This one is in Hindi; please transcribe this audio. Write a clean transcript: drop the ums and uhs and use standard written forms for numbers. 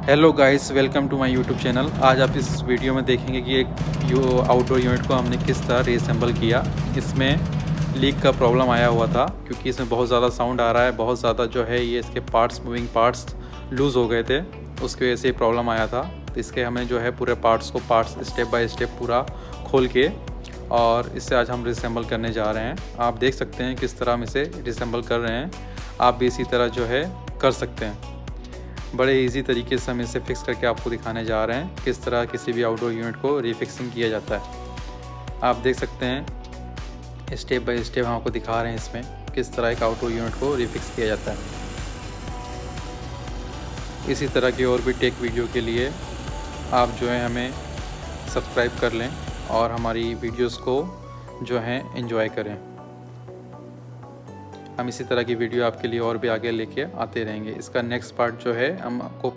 Hello guys, welcome to my YouTube channel. आज आप इस वीडियो में देखेंगे कि एक आउटडोर यूनिट को हमने किस तरह रीअसेंबल किया। इसमें लीक का प्रॉब्लम आया हुआ था क्योंकि इसमें बहुत ज़्यादा साउंड आ रहा है, बहुत ज़्यादा जो है ये इसके पार्ट्स, मूविंग पार्ट्स लूज़ हो गए थे, उसकी वजह से प्रॉब्लम आया था। तो इसके हमें जो है पूरे पार्ट्स स्टेप बाय स्टेप पूरा खोल के और इससे आज हम रिअसेंबल करने जा रहे हैं। आप देख सकते हैं किस तरह हम इसे रिअसेंबल कर रहे हैं। आप भी इसी तरह जो है कर सकते हैं। बड़े इजी तरीके से हम इसे फिक्स करके आपको दिखाने जा रहे हैं किस तरह किसी भी आउटडोर यूनिट को रीफिक्सिंग किया जाता है। आप देख सकते हैं स्टेप बाय स्टेप हम आपको दिखा रहे हैं इसमें किस तरह एक आउटडोर यूनिट को रीफिक्स किया जाता है। इसी तरह की और भी टेक वीडियो के लिए आप जो है हमें सब्सक्राइब कर लें और हमारी वीडियोस को जो है एंजॉय करें। हम इसी तरह की वीडियो आपके लिए और भी आगे लेके आते रहेंगे। इसका नेक्स्ट पार्ट जो है हम आपको